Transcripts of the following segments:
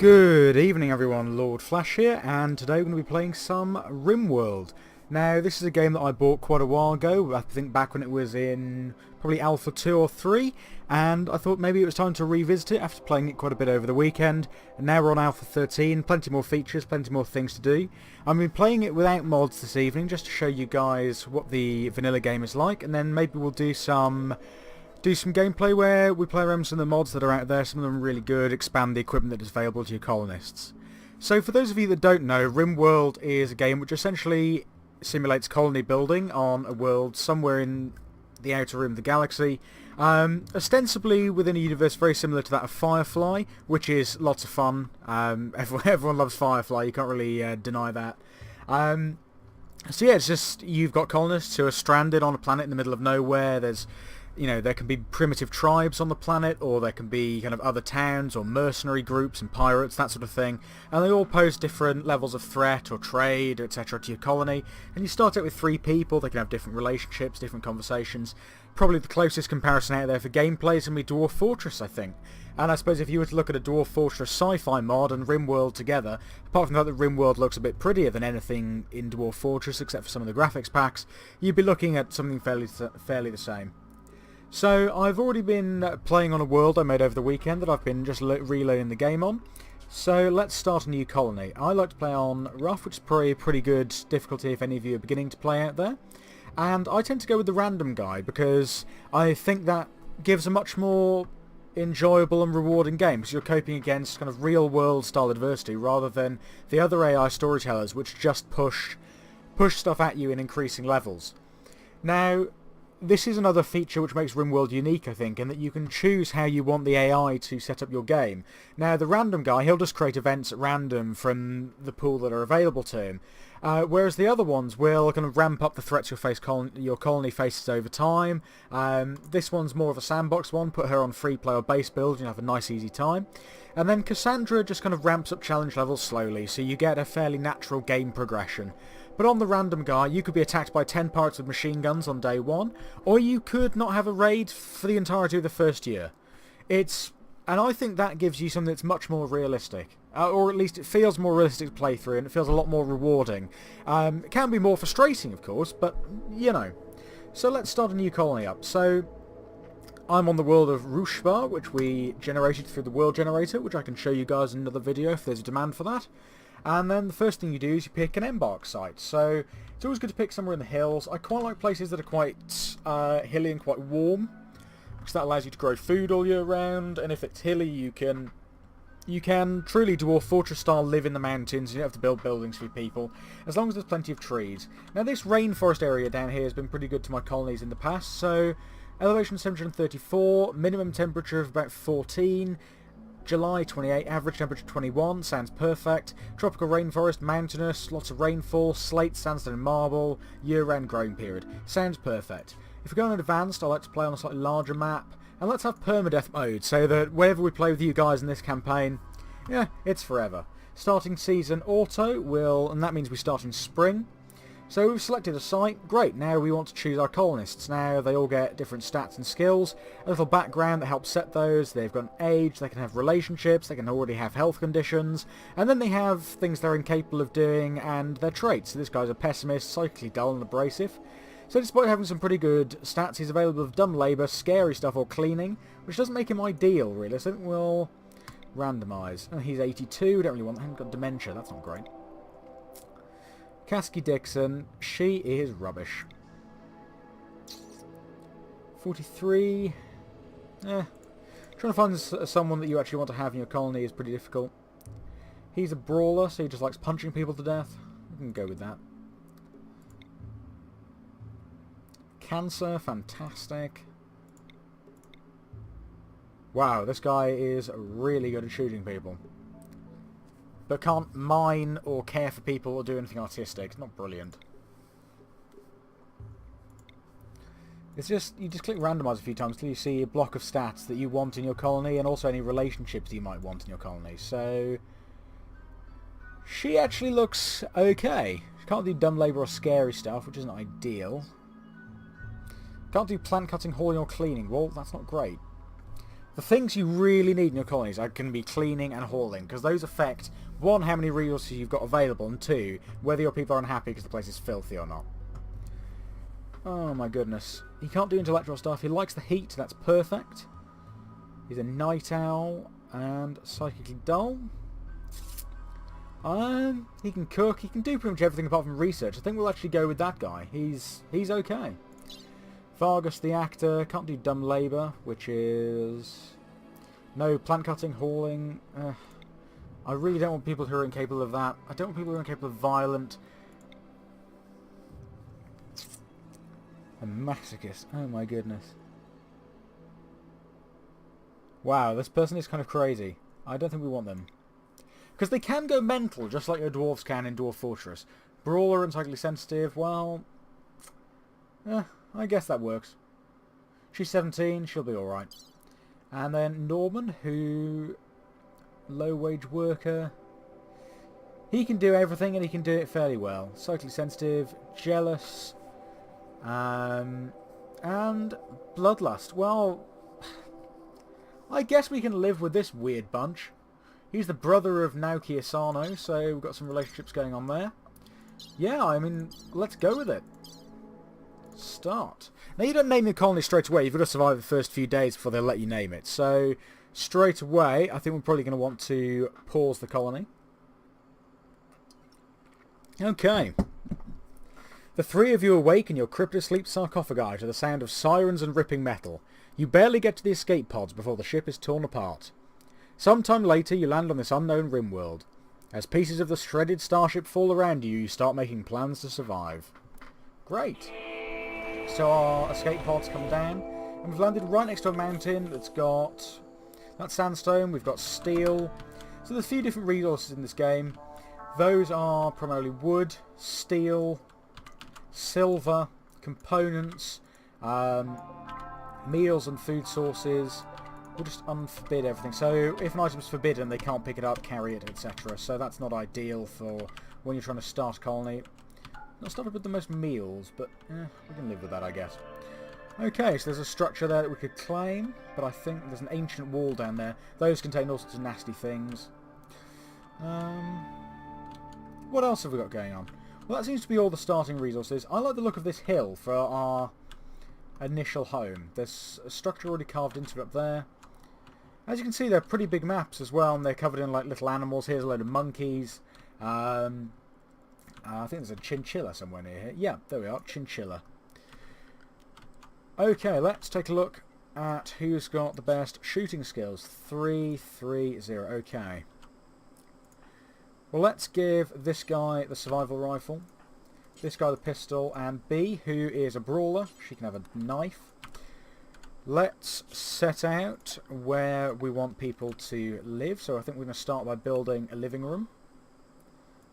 Good evening everyone, LordFlash here, and today we're going to be playing some Rimworld. Now this is a game that I bought quite a while ago, I think back when it was in probably Alpha 2 or 3, and I thought maybe it was time to revisit it after playing it quite a bit over the weekend, and now we're on Alpha 13, plenty more features, plenty more things to do. I've been playing it without mods this evening just to show you guys what the vanilla game is like, and then maybe we'll do some gameplay where we play around some of the mods that are out there, some of them are really good, expand the equipment that is available to your colonists. So for those of you that don't know, Rimworld is a game which essentially simulates colony building on a world somewhere in the outer rim of the galaxy, ostensibly within a universe very similar to that of Firefly, which is lots of fun. Everyone loves Firefly, you can't really deny that. So yeah, it's just, you've got colonists who are stranded on a planet in the middle of nowhere. There's, you know, there can be primitive tribes on the planet, or there can be kind of other towns or mercenary groups and pirates, that sort of thing, and they all pose different levels of threat or trade, etc. to your colony. And you start out with 3 people, they can have different relationships, different conversations. Probably the closest comparison out there for gameplay is going to be Dwarf Fortress, I think. And I suppose if you were to look at a Dwarf Fortress sci-fi mod and Rimworld together, apart from the fact that Rimworld looks a bit prettier than anything in Dwarf Fortress except for some of the graphics packs, you'd be looking at something fairly the same. So I've already been playing on a world I made over the weekend that I've been just reloading the game on. So let's start a new colony. I like to play on rough, which is probably a pretty good difficulty if any of you are beginning to play out there. And I tend to go with the random guy because I think that gives a much more enjoyable and rewarding game, because you're coping against kind of real world style adversity rather than the other AI storytellers which just push stuff at you in increasing levels. Now, this is another feature which makes Rimworld unique, I think, in that you can choose how you want the AI to set up your game. Now, the random guy, he'll just create events at random from the pool that are available to him, whereas the other ones will kind of ramp up the threats your colony faces over time. This one's more of a sandbox one, put her on free play or base build, and you have a nice easy time. And then Cassandra just kind of ramps up challenge levels slowly, so you get a fairly natural game progression. But on the random guy, you could be attacked by 10 pirates with machine guns on day 1, or you could not have a raid for the entirety of the first year. And I think that gives you something that's much more realistic. Or at least it feels more realistic to play through, and it feels a lot more rewarding. It can be more frustrating, of course, but, you know. So let's start a new colony up. So I'm on the world of Rushbar, which we generated through the world generator, which I can show you guys in another video if there's a demand for that. And then the first thing you do is you pick an embark site. So it's always good to pick somewhere in the hills. I quite like places that are quite hilly and quite warm, because that allows you to grow food all year round. And if it's hilly, you can truly Dwarf Fortress style live in the mountains. You don't have to build buildings for your people, as long as there's plenty of trees. Now this rainforest area down here has been pretty good to my colonies in the past. So elevation 734, minimum temperature of about 14. July 28, average temperature 21, sounds perfect. Tropical rainforest, mountainous, lots of rainfall, slate, sandstone and marble, year-round growing period. Sounds perfect. If we go on advanced, I like to play on a slightly larger map. And let's have permadeath mode, so that wherever we play with you guys in this campaign, yeah, it's forever. Starting season auto and that means we start in spring. So we've selected a site, great, now we want to choose our colonists. Now they all get different stats and skills, a little background that helps set those, they've got an age, they can have relationships, they can already have health conditions, and then they have things they're incapable of doing and their traits. So this guy's a pessimist, psychically dull and abrasive. So despite having some pretty good stats, he's available with dumb labour, scary stuff or cleaning, which doesn't make him ideal really, so I think we'll randomise. Oh, he's 82, we don't really want him, got dementia, that's not great. Caskey Dixon, she is rubbish. 43. Trying to find someone that you actually want to have in your colony is pretty difficult. He's a brawler, so he just likes punching people to death. We can go with that. Cancer, fantastic. Wow, this guy is really good at shooting people, but can't mine or care for people or do anything artistic. It's not brilliant. It's just, you just click randomise a few times till you see a block of stats that you want in your colony, and also any relationships you might want in your colony. So she actually looks okay. She can't do dumb labour or scary stuff, which isn't ideal. Can't do plant cutting, hauling or cleaning. Well, that's not great. The things you really need in your colonies are going to be cleaning and hauling, because those affect, one, how many resources you've got available, and two, whether your people are unhappy because the place is filthy or not. Oh my goodness. He can't do intellectual stuff. He likes the heat. That's perfect. He's a night owl and psychically dull. He can cook. He can do pretty much everything apart from research. I think we'll actually go with that guy. He's okay. Vargas the actor can't do dumb labour, which is no plant cutting, hauling. I really don't want people who are incapable of that. I don't want people who are incapable of violent. A masochist. Oh my goodness. Wow, this person is kind of crazy. I don't think we want them. Because they can go mental, just like your dwarves can in Dwarf Fortress. Brawler and psychically sensitive, well... I guess that works. She's 17, she'll be alright. And then Norman, who... low-wage worker. He can do everything and he can do it fairly well. Psychically sensitive, jealous... and bloodlust. Well, I guess we can live with this weird bunch. He's the brother of Naoki Asano, so we've got some relationships going on there. Yeah, I mean, let's go with it. Start. Now, you don't name your colony straight away. You've got to survive the first few days before they'll let you name it. So, straight away, I think we're probably going to want to pause the colony. Okay. The three of you awake in your cryptosleep sarcophagi to the sound of sirens and ripping metal. You barely get to the escape pods before the ship is torn apart. Sometime later you land on this unknown Rimworld. As pieces of the shredded starship fall around you, you start making plans to survive. Great. So our escape pods come down, and we've landed right next to a mountain that's got... that's sandstone, we've got steel. So there's a few different resources in this game. Those are primarily wood, steel... silver, components, meals and food sources. We'll just unforbid everything. So if an item's forbidden, they can't pick it up, carry it, etc. So that's not ideal for when you're trying to start a colony. Not started with the most meals, but we can live with that, I guess. Okay, so there's a structure there that we could claim, but I think there's an ancient wall down there. Those contain all sorts of nasty things. What else have we got going on? Well, that seems to be all the starting resources. I like the look of this hill for our initial home. There's a structure already carved into it up there. As you can see, they're pretty big maps as well, and they're covered in like little animals. Here's a load of monkeys. I think there's a chinchilla somewhere near here. Yeah, there we are, chinchilla. Okay, let's take a look at who's got the best shooting skills. 3-3-0, okay. Well, let's give this guy the survival rifle, this guy the pistol, and B, who is a brawler, she can have a knife. Let's set out where we want people to live. So I think we're going to start by building a living room,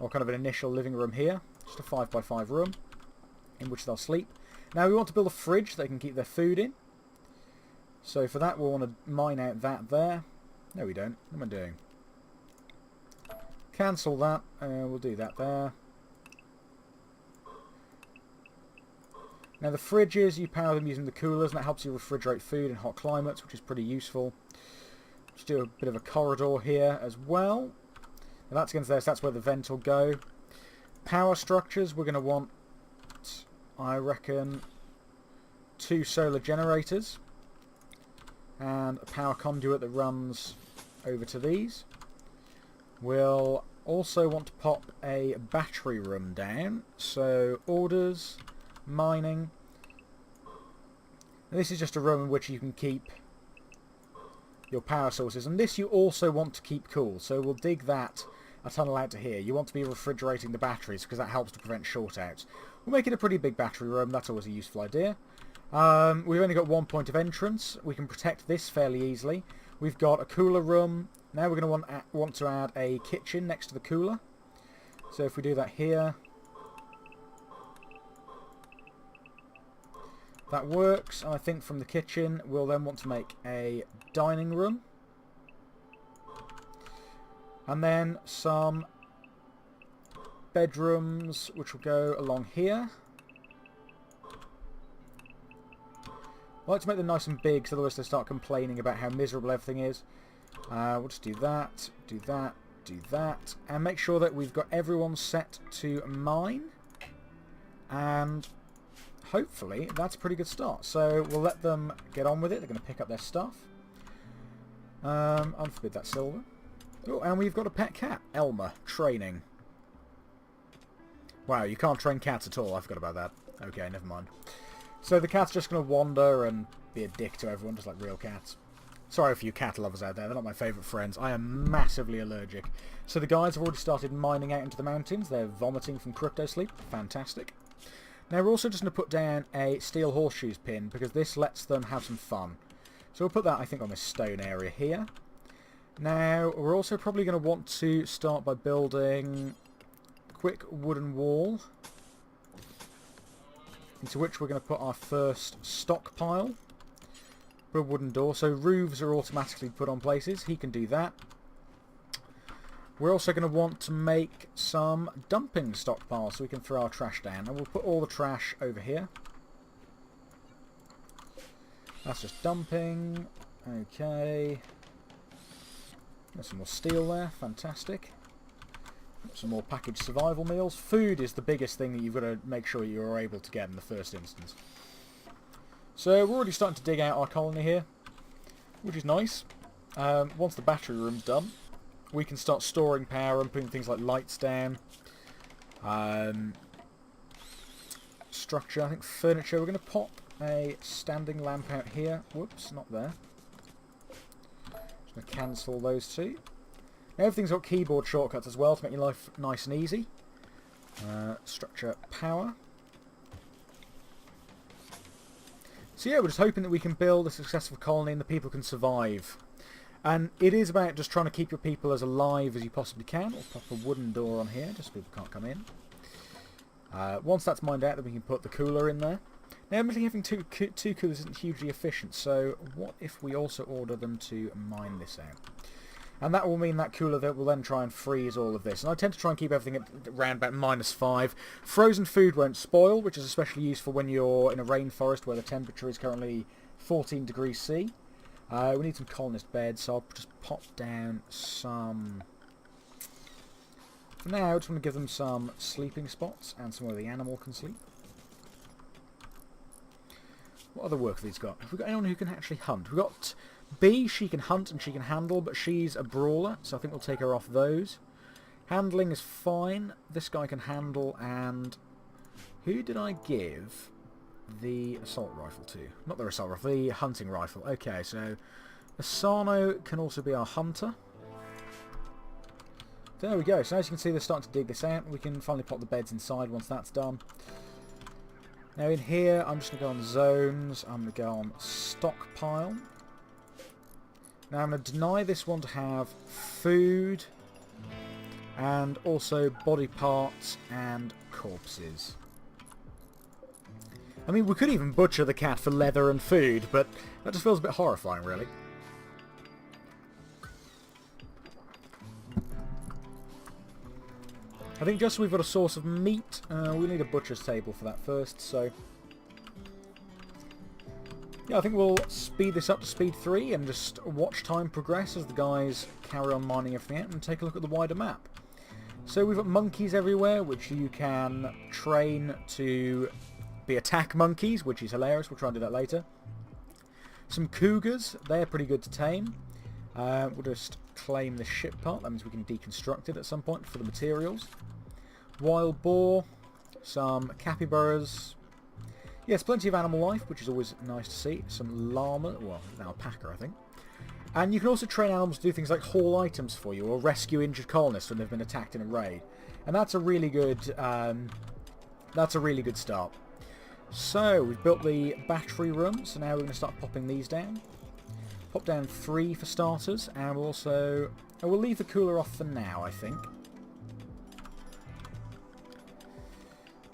or kind of an initial living room here, just a 5x5 room in which they'll sleep. Now we want to build a fridge they can keep their food in. So for that we'll want to mine out that there. No, we don't. What am I doing? Cancel that. We'll do that there. Now the fridges, you power them using the coolers, and that helps you refrigerate food in hot climates, which is pretty useful. Just do a bit of a corridor here as well. Now that's against there, so that's where the vent will go. Power structures, we're going to want, I reckon, 2 solar generators. And a power conduit that runs over to these. We'll also want to pop a battery room down. So orders, mining. This is just a room in which you can keep your power sources, and this you also want to keep cool, so we'll dig that a tunnel out to here. You want to be refrigerating the batteries because that helps to prevent short outs. We'll make it a pretty big battery room, that's always a useful idea. We've only got 1 point of entrance. We can protect this fairly easily. We've got a cooler room. Now we're going to want to add a kitchen next to the cooler. So if we do that here, that works. And I think from the kitchen we'll then want to make a dining room. And then some bedrooms which will go along here. I like to make them nice and big, so otherwise they start complaining about how miserable everything is. We'll just do that, do that, do that, and make sure that we've got everyone set to mine. And hopefully that's a pretty good start. So we'll let them get on with it. They're going to pick up their stuff. Unforbid that silver. Oh, and we've got a pet cat, Elmer, training. Wow, you can't train cats at all. I forgot about that. Okay, never mind. So the cat's just going to wander and be a dick to everyone, just like real cats. Sorry for you cat lovers out there. They're not my favourite friends. I am massively allergic. So the guys have already started mining out into the mountains. They're vomiting from crypto sleep. Fantastic. Now we're also just going to put down a steel horseshoes pin because this lets them have some fun. So we'll put that, I think, on this stone area here. Now we're also probably going to want to start by building a quick wooden wall, into which we're going to put our first stockpile. Put a wooden door, so roofs are automatically put on places. He can do that. We're also going to want to make some dumping stockpiles so we can throw our trash down. And we'll put all the trash over here. That's just dumping. Okay. There's some more steel there. Fantastic. Some more packaged survival meals. Food is the biggest thing that you've got to make sure you're able to get in the first instance. So we're already starting to dig out our colony here, which is nice. Once the battery room's done, we can start storing power and putting things like lights down. Structure, I think furniture. We're going to pop a standing lamp out here. Whoops, not there. Just going to cancel those two. Now everything's got keyboard shortcuts as well to make your life nice and easy. Structure power. So yeah, we're just hoping that we can build a successful colony and the people can survive. And it is about just trying to keep your people as alive as you possibly can. We'll pop a wooden door on here just so people can't come in. Once that's mined out, then we can put the cooler in there. Now, admittedly, having two coolers isn't hugely efficient, so what if we also order them to mine this out? And that will mean that cooler that will then try and freeze all of this. And I tend to try and keep everything at around about -5. Frozen food won't spoil, which is especially useful when you're in a rainforest where the temperature is currently 14 degrees C. We need some colonist beds, so I'll just pop down some... For now, I just want to give them some sleeping spots and somewhere the animal can sleep. What other work have these got? Have we got anyone who can actually hunt? We've got Bee, she can hunt and she can handle, but she's a brawler, so I think we'll take her off those. Handling is fine. This guy can handle, and... Who did I give the assault rifle to? Not the assault rifle, the hunting rifle. Okay, so Asano can also be our hunter. There we go. So as you can see, they're starting to dig this out. We can finally pop the beds inside once that's done. Now in here, I'm just going to go on zones. I'm going to go on stockpile. Now I'm going to deny this one to have food and also body parts and corpses. I mean, we could even butcher the cat for leather and food, but that just feels a bit horrifying, really. I think just so we've got a source of meat, we need a butcher's table for that first, so... Yeah, I think we'll speed this up to speed 3 and just watch time progress as the guys carry on mining everything out and take a look at the wider map. So we've got monkeys everywhere, which you can train to be attack monkeys, which is hilarious. We'll try and do that later. Some cougars, they're pretty good to tame. We'll just claim the ship part, that means we can deconstruct it at some point for the materials. Wild boar, some capybaras. Yes, plenty of animal life, which is always nice to see. Some llama, well, an alpaca, I think. And you can also train animals to do things like haul items for you, or rescue injured colonists when they've been attacked in a raid. And that's a really good, start. So, we've built the battery room, so now we're going to start popping these down. Pop down 3 for starters, and we'll also... we'll leave the cooler off for now, I think.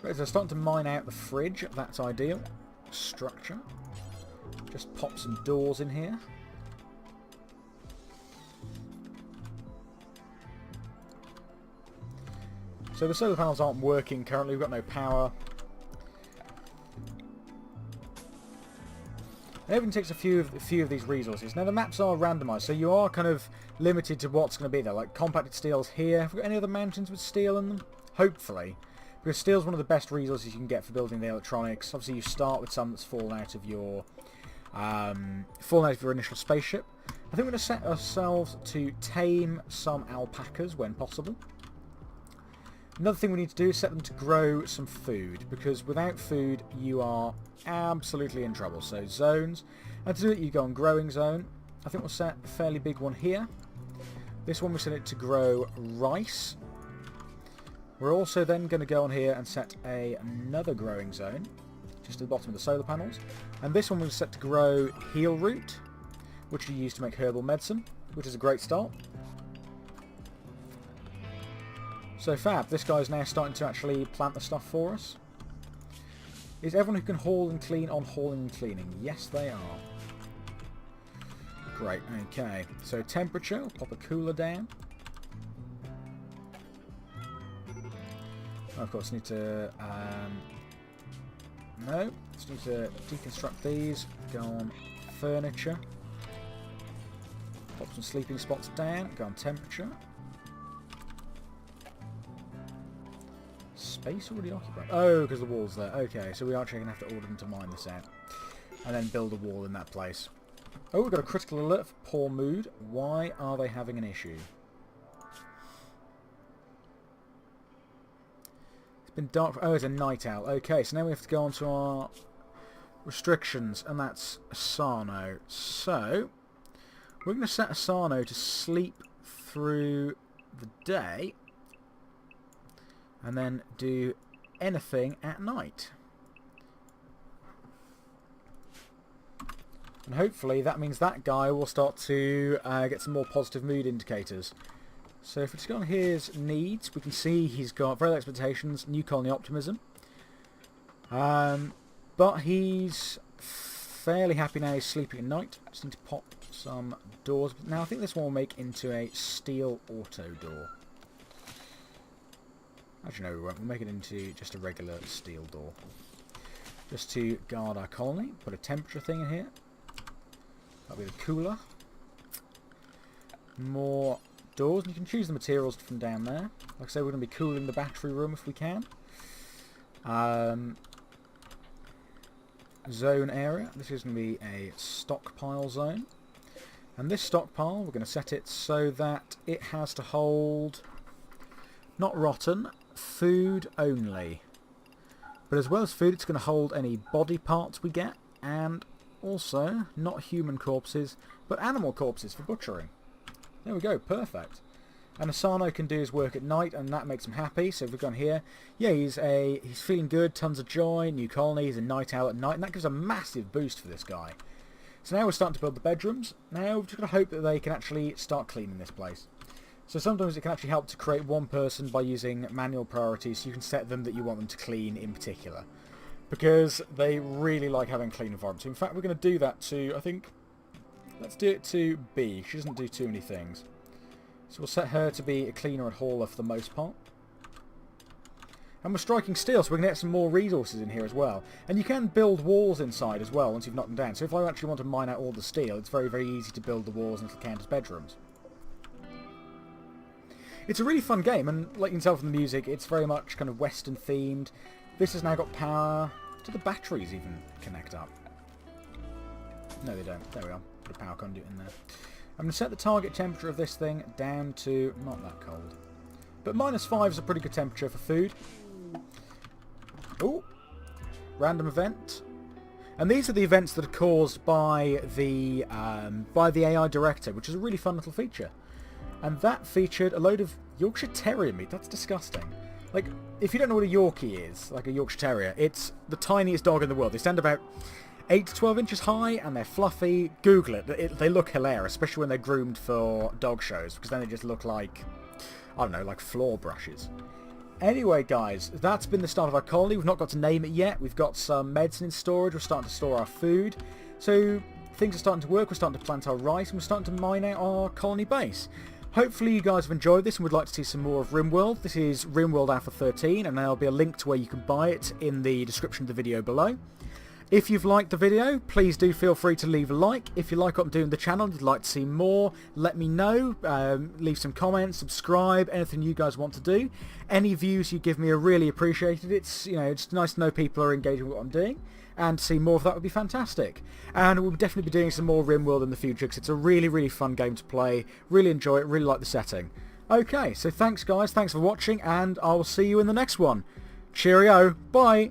Right, so starting to mine out the fridge, that's ideal. Structure. Just pop some doors in here. So the solar panels aren't working currently, we've got no power. And everything takes a few of these resources. Now the maps are randomised, so you are kind of limited to what's going to be there. Like compacted steel's here. Have we got any other mountains with steel in them? Hopefully. Because steel's one of the best resources you can get for building the electronics. Obviously you start with some that's fallen out of your initial spaceship. I think we're going to set ourselves to tame some alpacas when possible. Another thing we need to do is set them to grow some food, because without food you are absolutely in trouble. So zones, and to do it you go on growing zone. I think we'll set a fairly big one here. This one we set it to grow rice. We're also then going to go on here and set another growing zone, just at the bottom of the solar panels. And this one was set to grow heal root, which you use to make herbal medicine, which is a great start. So fab, this guy's now starting to actually plant the stuff for us. Is everyone who can haul and clean on hauling and cleaning? Yes, they are. Great, okay. So temperature, we'll pop a cooler down. Of course, need to... no, just need to deconstruct these. Go on furniture. Pop some sleeping spots down. Go on temperature. Space already occupied. Oh, because the wall's there. Okay, so we are actually going to have to order them to mine this out. And then build a wall in that place. Oh, we've got a critical alert for poor mood. Why are they having an issue? It's been dark. Oh, it's a night owl. Okay, so now we have to go on to our restrictions, and that's Asano. So, we're going to set Asano to sleep through the day, and then do anything at night. And hopefully that means that guy will start to get some more positive mood indicators. So if we just go on his needs, we can see he's got very low expectations, new colony optimism. But he's fairly happy now he's sleeping at night. Just need to pop some doors. Now I think this one will make into a steel auto door. Actually, no, we won't. We'll make it into just a regular steel door. Just to guard our colony. Put a temperature thing in here. That'll be the cooler. More doors. And you can choose the materials from down there. Like I say, we're going to be cooling the battery room if we can. Zone area. This is going to be a stockpile zone. And this stockpile, we're going to set it so that it has to hold... not rotten, food only. But as well as food, it's going to hold any body parts we get, and also not human corpses, but animal corpses for butchering. There we go, perfect. And Asano can do his work at night, and that makes him happy. So if we've gone here, yeah, he's feeling good, tons of joy, new colony, he's a night owl at night, and that gives a massive boost for this guy. So now we're starting to build the bedrooms. Now we've just got to hope that they can actually start cleaning this place. So sometimes it can actually help to create one person by using manual priorities, so you can set them that you want them to clean in particular. Because they really like having a clean environment. So in fact, we're going to do that to, I think, let's do it to B. She doesn't do too many things. So we'll set her to be a cleaner and hauler for the most part. And we're striking steel, so we're going to get some more resources in here as well. And you can build walls inside as well once you've knocked them down. So if I actually want to mine out all the steel, it's very, very easy to build the walls and it'll count as bedrooms. It's a really fun game, and like you can tell from the music, it's very much kind of Western themed. This has now got power. Do the batteries even connect up? No, they don't. There we are. Put a power conduit in there. I'm going to set the target temperature of this thing down to not that cold. But -5 is a pretty good temperature for food. Ooh. Random event. And these are the events that are caused by the AI director, which is a really fun little feature. And that featured a load of Yorkshire Terrier meat. That's disgusting. Like, if you don't know what a Yorkie is, like a Yorkshire Terrier, it's the tiniest dog in the world. They stand about 8 to 12 inches high, and they're fluffy. Google it. They look hilarious, especially when they're groomed for dog shows, because then they just look like, I don't know, like floor brushes. Anyway, guys, that's been the start of our colony. We've not got to name it yet. We've got some medicine in storage. We're starting to store our food. So things are starting to work. We're starting to plant our rice, and we're starting to mine out our colony base. Hopefully you guys have enjoyed this and would like to see some more of Rimworld. This is Rimworld Alpha 13, and there'll be a link to where you can buy it in the description of the video below. If you've liked the video, please do feel free to leave a like. If you like what I'm doing on the channel, you'd like to see more, let me know. Leave some comments, subscribe, anything you guys want to do. Any views you give me are really appreciated. It's, you know, it's nice to know people are engaging with what I'm doing, and to see more of that would be fantastic. And we'll definitely be doing some more Rimworld in the future, because it's a really, really fun game to play. Really enjoy it, really like the setting. Okay, so thanks guys, thanks for watching, and I'll see you in the next one. Cheerio, bye!